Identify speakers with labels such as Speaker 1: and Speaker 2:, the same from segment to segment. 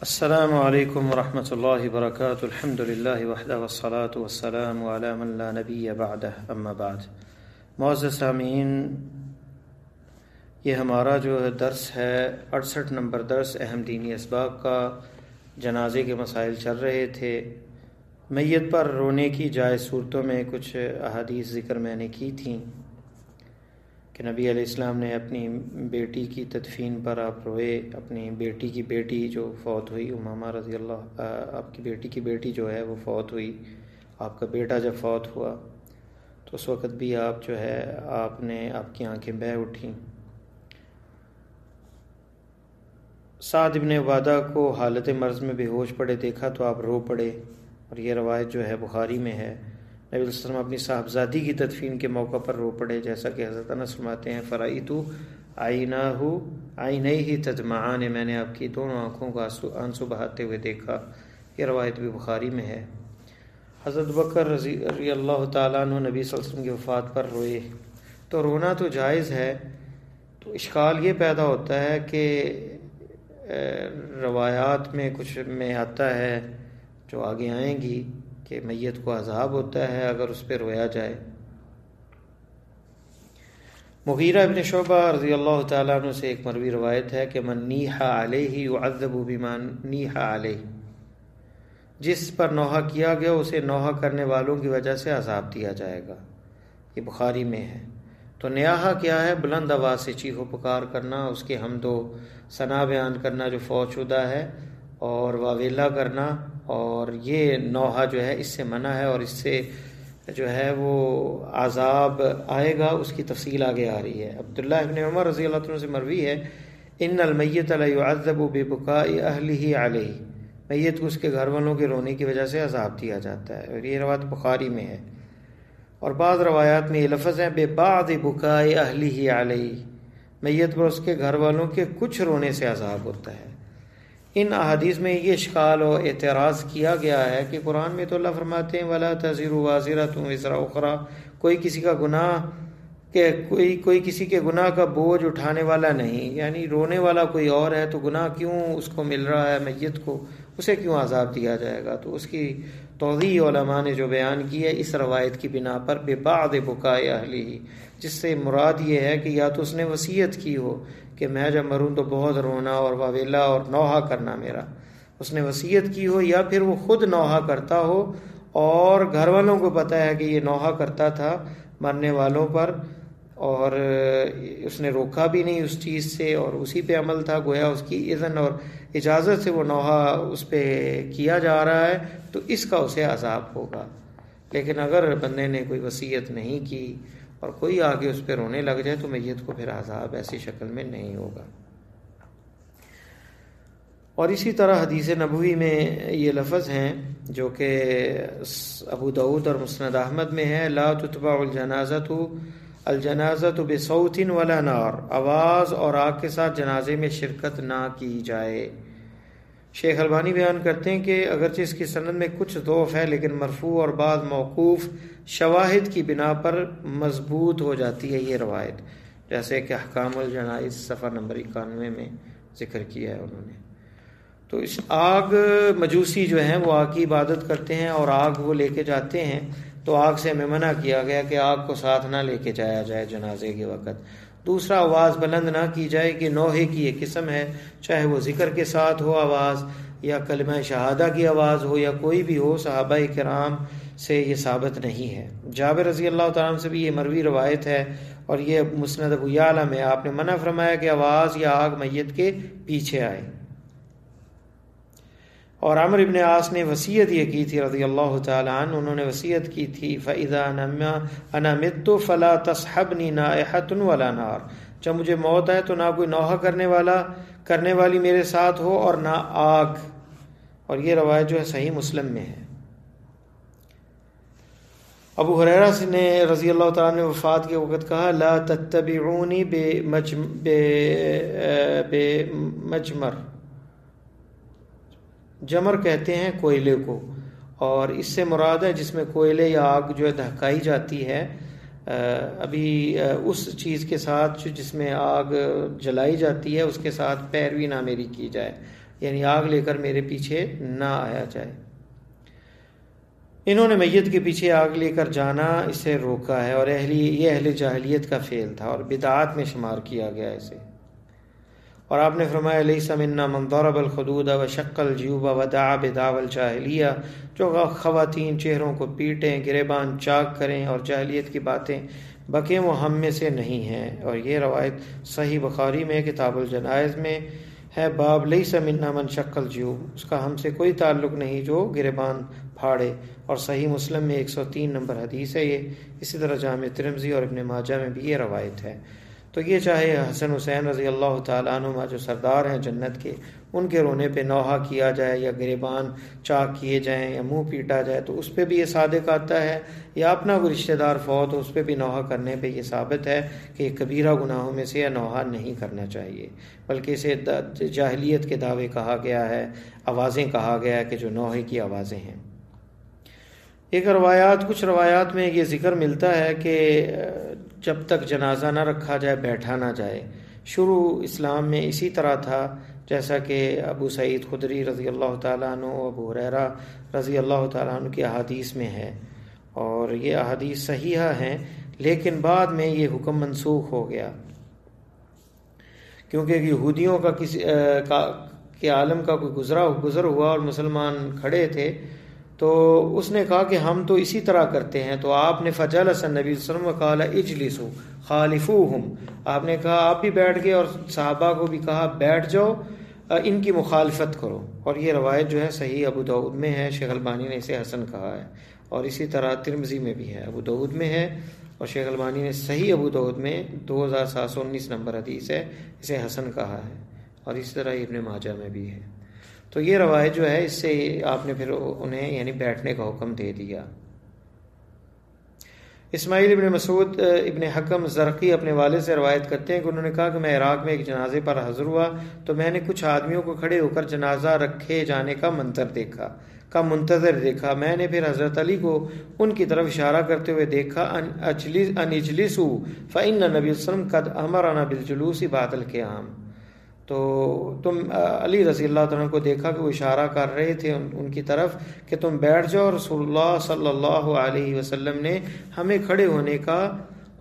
Speaker 1: السلام علیکم ورحمۃ اللہ وبرکاتہ. الحمد للہ وحدہ والصلاة والسلام علی من لا نبی بعدہ اما بعد. معزز سامعین، یہ ہمارا جو درس ہے 68 نمبر درس اہم دینی اسباب کا. جنازے کے مسائل چل رہے تھے. میت پر رونے کی جائز صورتوں میں کچھ احادیث ذکر میں نے کی تھیں کہ نبی علیہ السلام نے اپنی بیٹی کی تدفین پر آپ روئے. اپنی بیٹی کی بیٹی جو فوت ہوئی، امامہ رضی اللہ، آپ کی بیٹی کی بیٹی جو ہے وہ فوت ہوئی. آپ کا بیٹا جب فوت ہوا تو اس وقت بھی آپ جو ہے آپ کی آنکھیں بہہ اٹھیں. سعد ابن عبادہ کو حالت مرض میں بے ہوش پڑے دیکھا تو آپ رو پڑے، اور یہ روایت جو ہے بخاری میں ہے. نبی علیہ السلام اپنی صاحبزادی کی تدفین کے موقع پر رو پڑے، جیسا کہ حضرت انس فرماتے ہیں فرأیت عینیہ تدمعان، میں نے آپ کی دونوں آنکھوں کا آنسو بہاتے ہوئے دیکھا. یہ روایت بھی بخاری میں ہے. حضرت بکر رضی اللہ تعالیٰ عنہ نبی صلی اللہ علیہ وسلم کی وفات پر روئے. تو رونا تو جائز ہے. تو اشکال یہ پیدا ہوتا ہے کہ روایات میں کچھ میں آتا ہے جو آگے آئیں گی کہ میت کو عذاب ہوتا ہے اگر اس پہ رویا جائے. مغیرہ ابن شعبہ رضی اللہ تعالیٰ عنہ سے ایک مروی روایت ہے کہ من نیح علیہ یعذب بما نیح علیہ، جس پر نوحہ کیا گیا اسے نوحہ کرنے والوں کی وجہ سے عذاب دیا جائے گا. یہ بخاری میں ہے. تو نیاحہ کیا ہے؟ بلند آواز سے چیخو پکار کرنا، اس کے حمد و ثنا بیان کرنا جو فوت شدہ ہے، اور واویلا کرنا. اور یہ نوحہ جو ہے اس سے منع ہے، اور اس سے جو ہے وہ عذاب آئے گا. اس کی تفصیل آگے آ رہی ہے. عبداللہ ابن عمر رضی اللہ عنہ سے مروی ہے ان المیت لیعذب ببکاء اہلہ علیہ، میت کو اس کے گھر والوں کے رونے کی وجہ سے عذاب دیا جاتا ہے. اور یہ روایت بخاری میں ہے. اور بعض روایات میں یہ لفظ ہے ببعض بکاء اہلہ علیہ، میت پر اس کے گھر والوں کے کچھ رونے سے عذاب ہوتا ہے. ان احادیث میں یہ اشکال و اعتراض کیا گیا ہے کہ قرآن میں تو اللہ فرماتے ہیں وَلَا تَزِرُ وَازِرَةٌ وِزْرَ أُخْرَىٰ، کوئی کسی کے گناہ کا بوجھ اٹھانے والا نہیں. یعنی رونے والا کوئی اور ہے تو گناہ کیوں اس کو مل رہا ہے، میت کو اسے کیوں عذاب دیا جائے گا. تو اس کی توضیح علماء نے جو بیان کی ہے اس روایت کی بنا پر ببعض بکاء اہلہ، جس سے مراد یہ ہے کہ یا تو اس نے وصیت کی ہو کہ میں جب مروں تو بہت رونا اور واویلا اور نوحہ کرنا میرا، اس نے وصیت کی ہو، یا پھر وہ خود نوحہ کرتا ہو اور گھر والوں کو پتہ ہے کہ یہ نوحہ کرتا تھا مرنے والوں پر، اور اس نے روکا بھی نہیں اس چیز سے اور اسی پہ عمل تھا، گویا اس کی اذن اور اجازت سے وہ نوحہ اس پہ کیا جا رہا ہے، تو اس کا اسے عذاب ہوگا. لیکن اگر بندے نے کوئی وصیت نہیں کی اور کوئی آگے اس پہ رونے لگ جائے تو میت کو پھر عذاب ایسی شکل میں نہیں ہوگا. اور اسی طرح حدیث نبوی میں یہ لفظ ہیں جو کہ ابو داؤد اور مسند احمد میں ہے لا تتبع الجنازۃ بصوت ولا نار، آواز اور آگ کے ساتھ جنازے میں شرکت نہ کی جائے. شیخ البانی بیان کرتے ہیں کہ اگرچہ اس کی سند میں کچھ ضعف ہے لیکن مرفوع اور بعض موقوف شواہد کی بنا پر مضبوط ہو جاتی ہے یہ روایت، جیسے کہ احکام الجنائز صفحہ نمبر 91 میں ذکر کیا ہے انہوں نے. تو اس آگ، مجوسی جو ہیں وہ آگ کی عبادت کرتے ہیں اور آگ وہ لے کے جاتے ہیں، تو آگ سے ہمیں منع کیا گیا کہ آگ کو ساتھ نہ لے کے جایا جائے جنازے کے وقت. دوسرا، آواز بلند نہ کی جائے کہ نوحے کی ایک قسم ہے، چاہے وہ ذکر کے ساتھ ہو آواز یا کلمہ شہادہ کی آواز ہو یا کوئی بھی ہو. صحابہ کرام سے یہ ثابت نہیں ہے. جابر رضی اللہ تعالیٰ عنہ سے بھی یہ مروی روایت ہے، اور یہ مسند ابو یعلا میں آپ نے منع فرمایا کہ آواز یا آگ میت کے پیچھے آئے. اور عمرو ابن عاص نے وصیت یہ کی تھی رضی اللہ تعالی عنہ، انہوں نے وصیت کی تھی فَإِذَا أَنَا مِتُّ فَلَا تَصْحَبْنِي نَائِحَةٌ وَلَا نَارٌ، جب مجھے موت آئے تو نہ کوئی نوحہ کرنے والی میرے ساتھ ہو اور نہ آگ. اور یہ روایت جو ہے صحیح مسلم میں ہے. ابو ہریرہ نے رضی اللہ تعالیٰ نے وفات کے وقت کہا لا تتبعونی بمجمر، جمر کہتے ہیں کوئلے کو، اور اس سے مراد ہے جس میں کوئلے یا آگ جو ہے دہکائی جاتی ہے، ابھی اس چیز کے ساتھ جس میں آگ جلائی جاتی ہے اس کے ساتھ پیروی نہ میری کی جائے. یعنی آگ لے کر میرے پیچھے نہ آیا جائے۔ انہوں نے میت کے پیچھے آگ لے کر جانا اسے روکا ہے، اور یہ اہل جاہلیت کا فعل تھا اور بدعات میں شمار کیا گیا اسے۔ اور آپ نے فرمایا لیس منا من ضرب الخدود وشق الجیوب ودعا بدعوی الجاہلیہ، جو خواتین چہروں کو پیٹیں، گریبان چاک کریں اور جاہلیت کی باتیں بکیں، وہ ہم میں سے نہیں ہیں۔ اور یہ روایت صحیح بخاری میں کتاب الجنائز میں ہے، باب لیس منا من شق الجیوب، اس کا ہم سے کوئی تعلق نہیں جو گریبان پھاڑے، اور صحیح مسلم میں 103 نمبر حدیث ہے یہ۔ اسی طرح جامع ترمذی اور ابن ماجہ میں بھی یہ روایت ہے۔ تو یہ چاہے حسن حسین رضی اللہ تعالیٰ عنہما جو سردار ہیں جنت کے، ان کے رونے پہ نوحہ کیا جائے یا گریبان چاک کیے جائیں یا منہ پیٹا جائے تو اس پہ بھی یہ صادق آتا ہے، یا اپنا کوئی رشتہ دار فوت ہو اس پہ بھی نوحہ کرنے پہ یہ ثابت ہے کہ یہ کبیرہ گناہوں میں سے نوحہ نہیں کرنا چاہیے، بلکہ اسے جاہلیت کے دعوے کہا گیا ہے، آوازیں کہا گیا ہے کہ جو نوحے کی آوازیں ہیں۔ کچھ روایات میں یہ ذکر ملتا ہے کہ جب تک جنازہ نہ رکھا جائے بیٹھا نہ جائے۔ شروع اسلام میں اسی طرح تھا، جیسا کہ ابو سعید خدری رضی اللہ تعالیٰ عنہ، ابو ہریرہ رضی اللہ تعالیٰ عنہ کی احادیث میں ہے، اور یہ احادیث صحیحہ ہیں، لیکن بعد میں یہ حکم منسوخ ہو گیا، کیونکہ یہودیوں کا کے عالم کا کوئی گزر ہوا اور مسلمان کھڑے تھے، تو اس نے کہا کہ ہم تو اسی طرح کرتے ہیں، تو آپ نے فجلس النبی صلی اللہ علیہ وسلم وقال اجلسوا خالفوہم، آپ نے کہا آپ بھی بیٹھ گئے اور صحابہ کو بھی کہا بیٹھ جاؤ، ان کی مخالفت کرو۔ اور یہ روایت جو ہے صحیح ابو داؤد میں ہے، شیخ البانی نے اسے حسن کہا ہے، اور اسی طرح ترمذی میں بھی ہے، ابو داؤد میں ہے، اور شیخ البانی نے صحیح ابو داؤد میں 2719 نمبر حدیث ہے، اسے حسن کہا ہے، اور اسی طرح ابن ماجہ میں بھی ہے۔ تو یہ روایت جو ہے اس سے آپ نے پھر انہیں یعنی بیٹھنے کا حکم دے دیا۔ اسماعیل ابن مسعود ابن حکم زرقی اپنے والد سے روایت کرتے ہیں کہ انہوں نے کہا کہ میں عراق میں ایک جنازے پر حاضر ہوا تو میں نے کچھ آدمیوں کو کھڑے ہو کر جنازہ رکھے جانے کا منتظر دیکھا۔ میں نے پھر حضرت علی کو ان کی طرف اشارہ کرتے ہوئے دیکھا، ان اجلسوا فإن نبی صلی اللہ علیہ وسلم قد امرنا بالجلوس بعد القیام، تو تم علی رضی اللہ تعالیٰ کو دیکھا کہ وہ اشارہ کر رہے تھے ان کی طرف کہ تم بیٹھ جاؤ، رسول اللہ صلی اللہ علیہ وسلم نے ہمیں کھڑے ہونے کا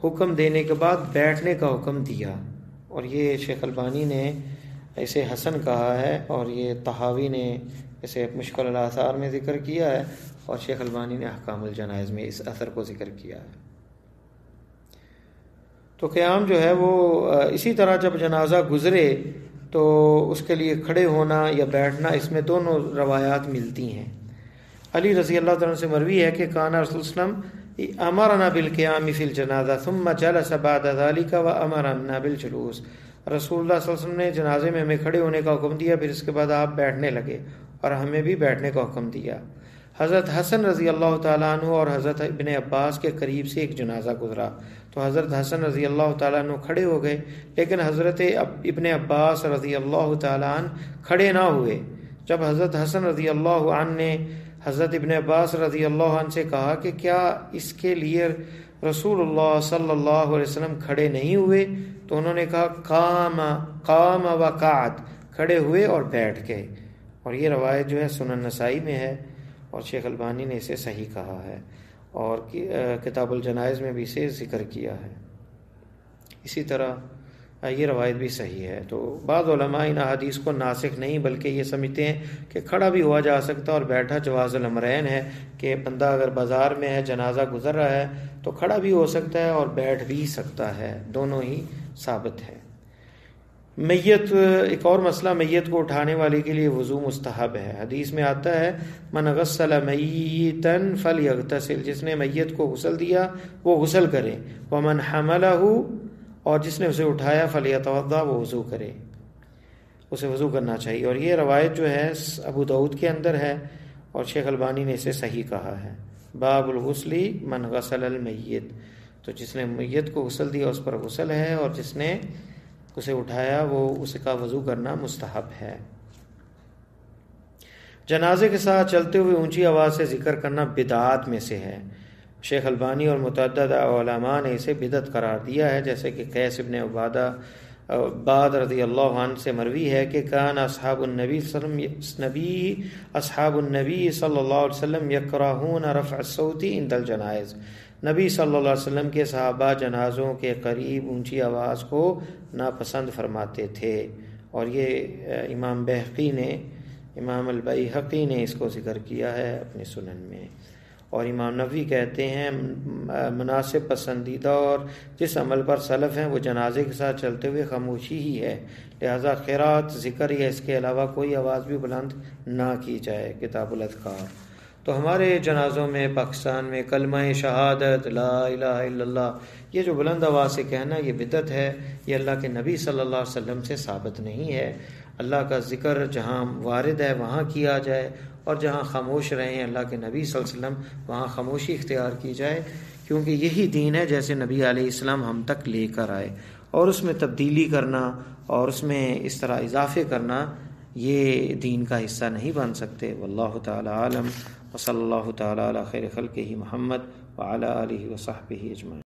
Speaker 1: حکم دینے کے بعد بیٹھنے کا حکم دیا۔ اور یہ شیخ البانی نے اسے حسن کہا ہے، اور یہ طحاوی نے اسے مشکل الاثار میں ذکر کیا ہے، اور شیخ البانی نے احکام الجنائز میں اس اثر کو ذکر کیا ہے۔ تو قیام جو ہے وہ اسی طرح جب جنازہ گزرے تو اس کے لیے کھڑے ہونا یا بیٹھنا، اس میں دونوں روایات ملتی ہیں۔ علی رضی اللہ تعالیٰ سے مروی ہے کہ کانا رسول صلی اللہ علیہ وسلم امرنا بالقیام فی الجنازہ ثم جلس بعد ذلك وامرنا بالجلوس، رسول اللہ صلی اللہ علیہ وسلم نے جنازے میں ہمیں کھڑے ہونے کا حکم دیا، پھر اس کے بعد آپ بیٹھنے لگے اور ہمیں بھی بیٹھنے کا حکم دیا۔ حضرت حسن رضی اللہ تعالیٰ عنہ اور حضرت ابن عباس کے قریب سے ایک جنازہ گزرا تو حضرت حسن رضی اللہ تعالیٰ عنہ کھڑے ہو گئے، لیکن حضرت ابن عباس رضی اللہ تعالیٰ عنہ کھڑے نہ ہوئے۔ جب حضرت حسن رضی اللہ عنہ نے حضرت ابن عباس رضی اللہ عنہ سے کہا کہ کیا اس کے لیے رسول اللہ صلی اللہ علیہ وسلم کھڑے نہیں ہوئے، تو انہوں نے کہا قام وقعد، کھڑے ہوئے اور بیٹھ گئے۔ اور یہ روایت جو ہے سنن نسائی میں ہے، اور شیخ البانی نے اسے صحیح کہا ہے، اور کتاب الجنائز میں بھی اسے ذکر کیا ہے۔ اسی طرح یہ روایت بھی صحیح ہے۔ تو بعض علماء ان حدیث کو ناسخ نہیں بلکہ یہ سمجھتے ہیں کہ کھڑا بھی ہوا جا سکتا اور بیٹھا جواز الامرین ہے، کہ بندہ اگر بازار میں ہے جنازہ گزر رہا ہے تو کھڑا بھی ہو سکتا ہے اور بیٹھ بھی سکتا ہے، دونوں ہی ثابت ہے۔ میت، ایک اور مسئلہ، میت کو اٹھانے والے کے لیے وضو مستحب ہے۔ حدیث میں آتا ہے من غسل میتا فلیغتسل، جس نے میت کو غسل دیا وہ غسل کرے، ومن حملہ، اور جس نے اسے اٹھایا فلیتوضا، وہ وضو کرے، اسے وضو کرنا چاہیے۔ اور یہ روایت جو ہے ابو داؤد کے اندر ہے، اور شیخ البانی نے اسے صحیح کہا ہے۔ باب الغسل من غسل المیت، تو جس نے میت کو غسل دیا اس پر غسل ہے، اور جس نے اسے اٹھایا وہ اس کا وضو کرنا مستحب ہے۔ جنازے کے ساتھ چلتے ہوئے اونچی آواز سے ذکر کرنا بدعات میں سے ہے۔ شیخ البانی اور متعدد علماء نے اسے بدعت قرار دیا ہے، جیسے کہ قیس ابن عبادہ بعد رضی اللہ عنہ سے مروی ہے کہ کان اصحاب النبی صلی اللہ علیہ وسلم یکرہون رفع الصوت عند الجنائز، نبی صلی اللہ علیہ وسلم کے صحابہ جنازوں کے قریب اونچی آواز کو ناپسند فرماتے تھے، اور یہ امام البیہقی نے اس کو ذکر کیا ہے اپنے سنن میں۔ اور امام نووی کہتے ہیں مناسب، پسندیدہ اور جس عمل پر سلف ہیں وہ جنازے کے ساتھ چلتے ہوئے خاموشی ہی ہے، لہذا قرات، ذکر یا اس کے علاوہ کوئی آواز بھی بلند نہ کی جائے۔ کتاب الاذکار۔ تو ہمارے جنازوں میں پاکستان میں کلمہ شہادت لا الہ الا اللہ، یہ جو بلند آواز سے کہنا یہ بدعت ہے، یہ اللہ کے نبی صلی اللہ علیہ وسلم سے ثابت نہیں ہے۔ اللہ کا ذکر جہاں وارد ہے وہاں کیا جائے، اور جہاں خاموش رہیں اللہ کے نبی صلی اللہ علیہ وسلم وہاں خاموشی اختیار کی جائے، کیونکہ یہی دین ہے جیسے نبی علیہ السلام ہم تک لے کر آئے، اور اس میں تبدیلی کرنا اور اس میں اس طرح اضافے کرنا یہ دین کا حصہ نہیں بن سکتے۔ واللہ تعالی عالم، وصلی اللہ تعالی علی خیر خلقہ محمد وعلی آلہ وصحبہ اجمعین۔